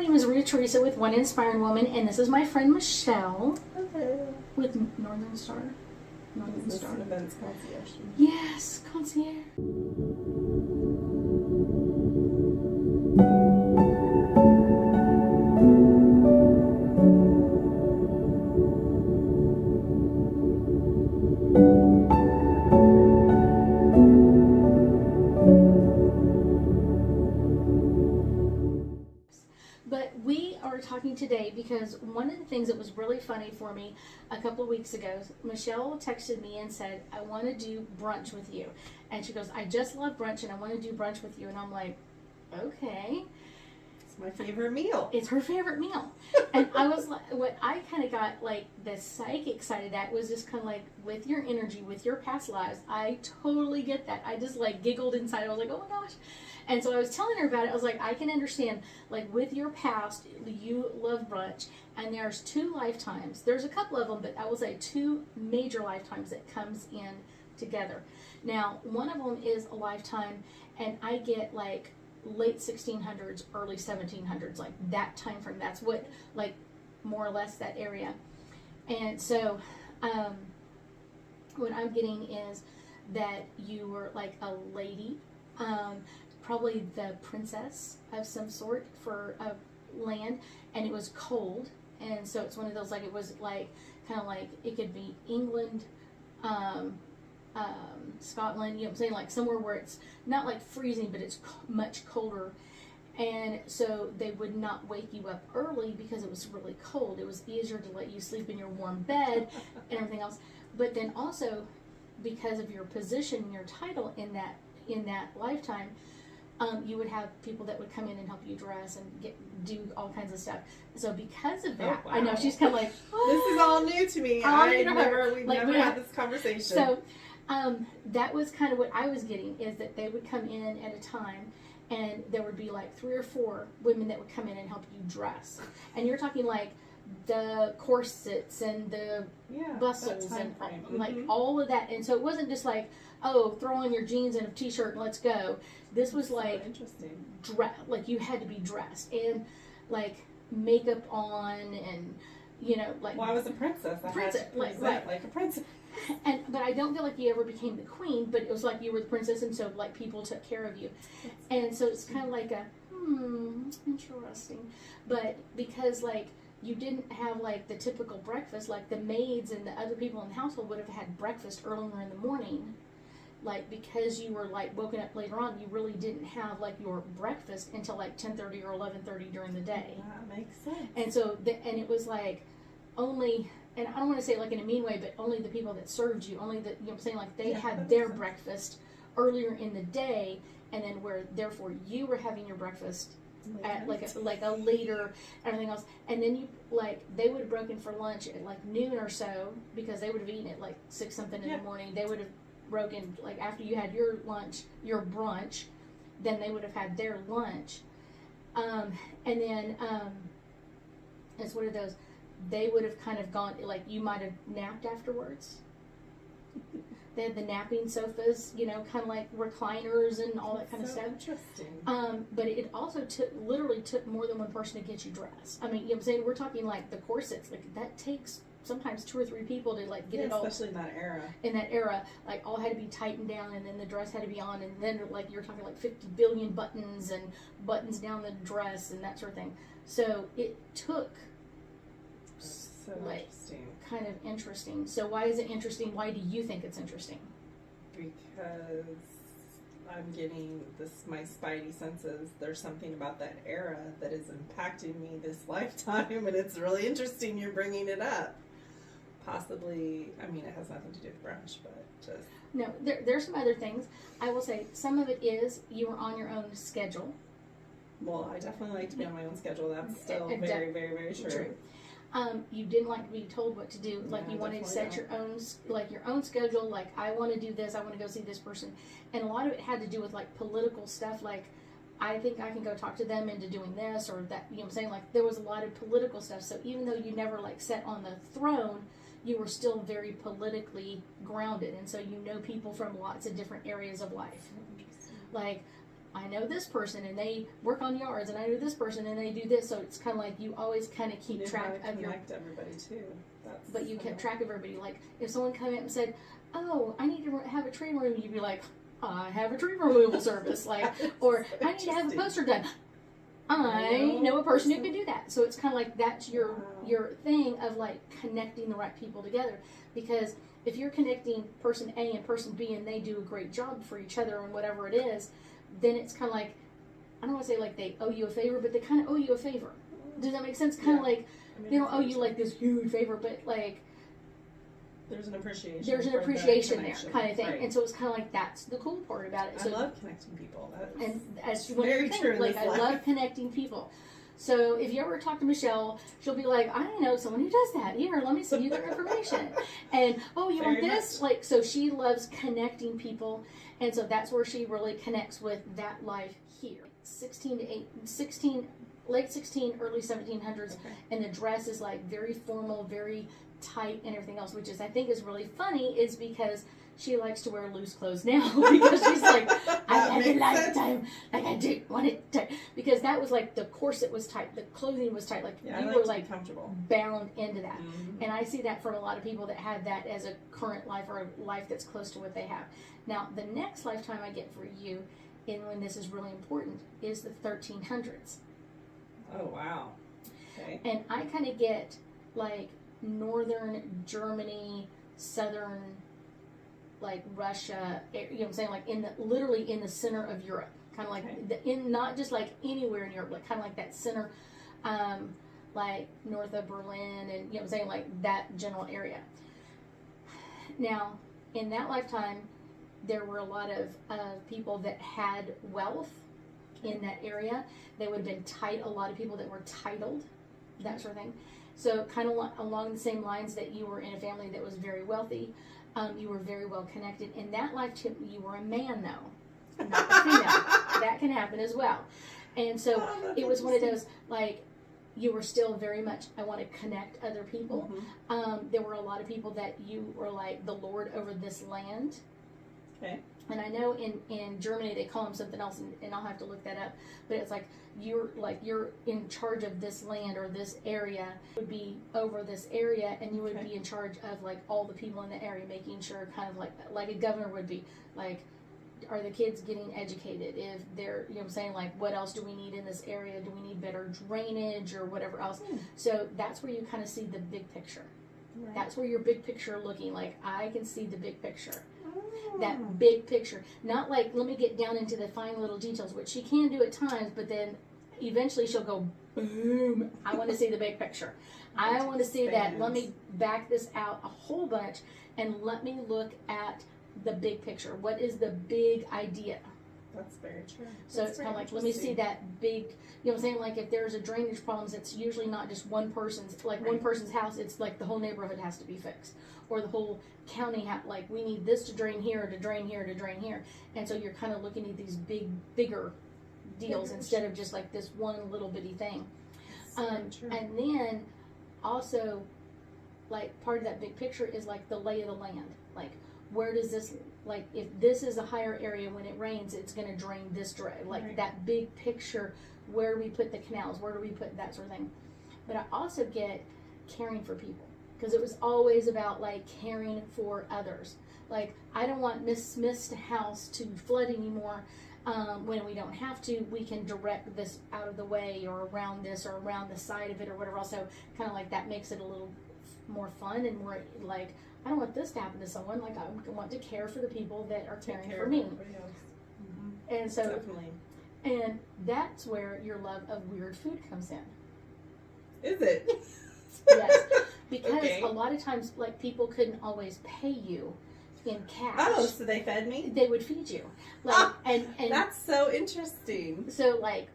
name is Ruth Theresa with One Inspiring Woman, and this is my friend Michelle. Hello. With Northern Star. Northern Business Star. and events concierge. Yes, concierge. But we are talking today because one of the things that was really funny for me a couple of weeks ago, Michelle texted me and said, I want to do brunch with you. And she goes, I just love brunch and I want to do brunch with you. And I'm like, okay. It's my favorite meal. It's her favorite meal. And I was like, what I kind of got like the psych excited at was just kind of like, with your energy, with your past lives, I totally get that. I just like giggled inside. I was like, oh my gosh. And so I was telling her about it. I was like, I can understand, like with your past, you love brunch, and there's two lifetimes. There's a couple of them, but I will say two major lifetimes that comes in together. Now, one of them is a lifetime, and I get like late 1600s, early 1700s, like that time frame. That's what, like, more or less that area. And so, what I'm getting is that you were like a lady, probably the princess of some sort for a land, and it was cold, and so it's one of those, like, it was like kind of like it could be England, Scotland, you know what I'm saying, like somewhere where it's not like freezing, but it's much colder. And so they would not wake you up early because it was really cold. It was easier to let you sleep in your warm bed and everything else. But then also, because of your position, your title in that lifetime, you would have people that would come in and help you dress and do all kinds of stuff. So because of that, Oh, wow. I know she's kind of like, This is all new to me. We've never had this conversation. So that was kind of what I was getting, is that they would come in at a time, and there would be like 3 or 4 women that would come in and help you dress. And you're talking like the corsets and the bustles and like all of that. And so it wasn't just like, oh, throw on your jeans and a t-shirt and let's go. This was like so interesting. Like you had to be dressed and like makeup on, and you know, like, well, I was a princess. I had to present like a princess. But I don't feel like you ever became the queen, but it was like you were the princess, and so like people took care of you. And so it's kind of like a interesting. But because like you didn't have like the typical breakfast, like the maids and the other people in the household would have had breakfast earlier in the morning. Like, because you were like woken up later on, you really didn't have like your breakfast until like 10:30 or 11:30 during the day. That makes sense. And so, and it was like only, and I don't want to say it like in a mean way, but only the people that served you, only the, you know what I'm saying, like they had their breakfast earlier in the day, and then where therefore you were having your breakfast at like a later, everything else. And then you, like, they would have broken for lunch at like noon or so, because they would have eaten at like 6 something in the morning. They would have broken like after you had your lunch, your brunch, then they would have had their lunch, and then it's one of those, they would have kind of gone, like you might have napped afterwards. They had the napping sofas, you know, kind of like recliners and all that kind of stuff. Interesting. But it also literally took more than one person to get you dressed. I mean, you know what I'm saying? We're talking like the corsets, like that takes sometimes 2 or 3 people to like get it all. Especially in that era. In that era, like all had to be tightened down, and then the dress had to be on, and then like you're talking like 50 billion buttons and buttons down the dress and that sort of thing. So it took. So like, interesting. Kind of interesting. So why is it interesting? Why do you think it's interesting? Because I'm getting my spidey senses. There's something about that era that is impacting me this lifetime, and it's really interesting you're bringing it up. Possibly, I mean, it has nothing to do with brunch, but just... No, there's some other things. I will say some of it is you were on your own schedule. Well, I definitely like to be on my own schedule. That's still very, very, very true. You didn't like to be told what to do. Like, you wanted to set your own schedule. Like, I want to do this. I want to go see this person. And a lot of it had to do with like political stuff. Like, I think I can go talk to them into doing this or that. You know what I'm saying? Like, there was a lot of political stuff. So even though you never like sat on the throne, you were still very politically grounded. And so you know people from lots of different areas of life. Like, I know this person and they work on yards, and I know this person and they do this. So it's kind of like you always kind of keep track of your. Connect everybody too. But you kept track of everybody. Like if someone came in and said, "Oh, I need to have a tree removed," you'd be like, "I have a tree removal service." Like, or I need to have a poster done. I know a person who can do that. So it's kind of like that's your thing of like connecting the right people together. Because if you're connecting person A and person B and they do a great job for each other and whatever it is, then it's kind of like, I don't want to say like they owe you a favor, but they kind of owe you a favor. Does that make sense? Kind of like they don't owe you like this huge favor, but like there's an appreciation. There's an appreciation there, kind of thing. Right. And so it's kind of like that's the cool part about it. So, I love connecting people. And that's very true. Like I love connecting people. So if you ever talk to Michelle, she'll be like, I know someone who does that. Here, let me send you their information. And oh, you want this? Like, so she loves connecting people, and so that's where she really connects with that life here. 16, late 16, early 1700s, and the dress is like very formal, very tight, and everything else, which is I think is really funny, is because she likes to wear loose clothes now because she's like, I had a lifetime, like I didn't want it tight, because that was like the corset was tight, the clothing was tight, like you were like comfortable, bound into that. And I see that from a lot of people that have that as a current life or a life that's close to what they have. Now the next lifetime I get for you, and when this is really important, is the 1300s. Oh wow. Okay. And I kind of get like northern Germany, southern like Russia, you know what I'm saying, like literally in the center of Europe, kind of like not just like anywhere in Europe, like kind of like that center, like north of Berlin, and you know what I'm saying, like that general area. Now, in that lifetime, there were a lot of people that had wealth in that area. They would have been a lot of people that were titled, that sort of thing. So kind of along the same lines that you were in a family that was very wealthy, you were very well connected. In that lifetime, you were a man, though, not a female. That can happen as well. And so it was one of those, like, you were still very much, I want to connect other people. There were a lot of people that you were like the lord over this land. Okay. And I know in Germany they call them something else, and I'll have to look that up. But it's like you're in charge of this land or this area, would be over this area, and you would be in charge of like all the people in the area, making sure kind of like a governor would be like, are the kids getting educated? If they're, you know what I'm saying, like what else do we need in this area? Do we need better drainage or whatever else? So that's where you kind of see the big picture. Right. That's where your big picture looking, like I can see the big picture. That big picture. Not like, let me get down into the fine little details, which she can do at times, but then eventually she'll go, boom, I want to see the big picture. I want to see that. Let me back this out a whole bunch and let me look at the big picture. What is the big idea? That's very true. So it's kind of like, let me see that big, you know what I'm saying? Like if there's a drainage problem, it's usually not just one person's, like one person's house, it's like the whole neighborhood has to be fixed. Or the whole county, like we need this to drain here, to drain here, to drain here. And so you're kind of looking at these bigger deals instead of just like this one little bitty thing. And then also, like part of that big picture is like the lay of the land. Like where does this, like if this is a higher area, when it rains, it's going to drain this direction. Like that big picture, where do we put the canals? Where do we put that sort of thing? But I also get caring for people. Because it was always about like caring for others. Like I don't want Miss Smith's house to flood anymore. When we don't have to, we can direct this out of the way or around this or around the side of it or whatever else. So kind of like that makes it a little more fun and more like, I don't want this to happen to someone. Like I want to care for the people that are caring for me. And so, definitely. And that's where your love of weird food comes in. Is it? Yes. Because a lot of times, like, people couldn't always pay you in cash. Oh, so they fed me? They would feed you. Like, and that's so interesting. So, like,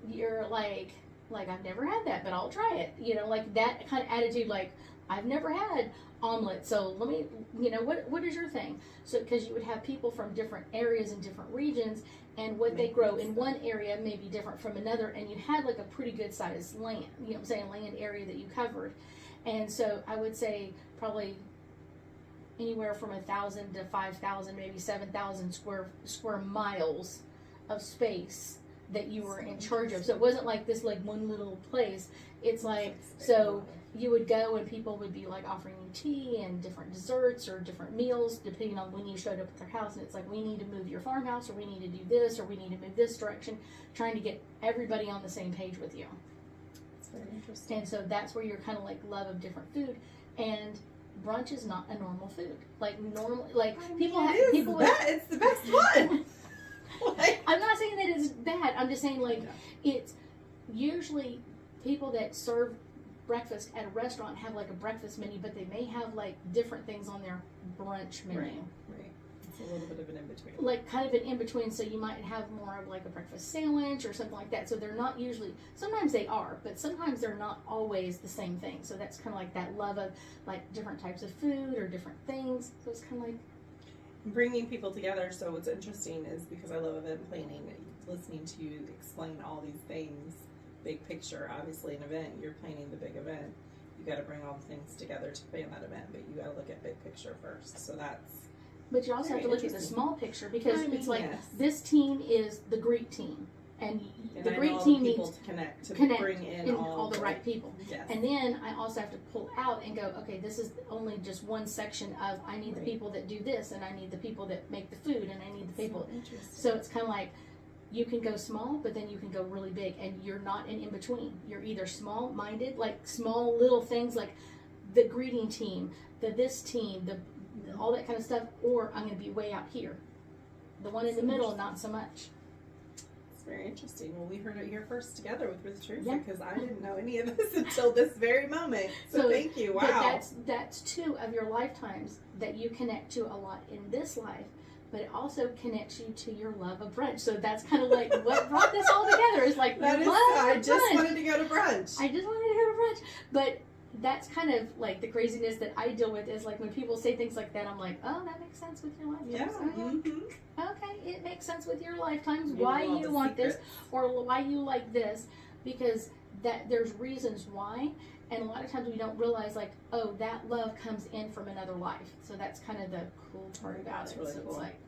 you're like, I've never had that, but I'll try it. You know, like, that kind of attitude, like, I've never had omelet, so let me, you know, what is your thing? So, because you would have people from different areas and different regions, and what they grow in one area may be different from another, and you had, like, a pretty good sized land, you know what I'm saying, land area that you covered. And so I would say probably anywhere from 1,000 to 5,000, maybe 7,000 square miles of space that you were in charge of. So it wasn't like this like one little place. It's like, so you would go and people would be like offering you tea and different desserts or different meals depending on when you showed up at their house. And it's like, we need to move your farmhouse, or we need to do this, or we need to move this direction, trying to get everybody on the same page with you. It's very interesting. And so that's where you're kind of like love of different food. And brunch is not a normal food. Like normal, like it's the best one. I'm not saying that it's bad. I'm just saying like it's usually people that serve breakfast at a restaurant have like a breakfast menu, but they may have like different things on their brunch menu. Right. It's a little bit of an in-between. Like kind of an in-between, so you might have more of like a breakfast sandwich or something like that. So they're not usually, sometimes they are, but sometimes they're not always the same thing. So that's kind of like that love of like different types of food or different things. So it's kind of like bringing people together. So what's interesting is, because I love event planning, listening to you explain all these things, big picture. Obviously, an event, you're planning the big event. You got to bring all the things together to plan that event, but you got to look at big picture first. So that's. But you also have to look at the small picture, because it's like this team is the Greek team, and the Greek team needs to connect bring in all the right people. Yes. And then I also have to pull out and go, okay, this is only just one section of, I need the people that do this, and I need the people that make the food, and I need the people. So it's kind of like, you can go small, but then you can go really big, and you're not in between. You're either small-minded, like small little things, like the greeting team, this team, all that kind of stuff, or I'm going to be way out here. The one in the middle, not so much. It's very interesting. Well, we heard it here first together with Ruth Theresa, because I didn't know any of this until this very moment. So thank you. Wow. That's two of your lifetimes that you connect to a lot in this life, but it also connects you to your love of brunch. So that's kind of like what brought this all together. Is like, I just wanted to go to brunch. I just wanted to go to brunch. But that's kind of like the craziness that I deal with, is like when people say things like that, I'm like, oh, that makes sense with your lifetimes. Yeah. Mm-hmm. Okay, it makes sense with your lifetimes. Why you want this, or why you like this, because that there's reasons why. And a lot of times we don't realize, like, oh, that love comes in from another life. So that's kind of the cool part about it. Really so cool. it's like,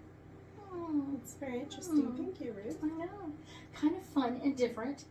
it's very interesting. Thank you, Ruth. I know. Kind of fun and different.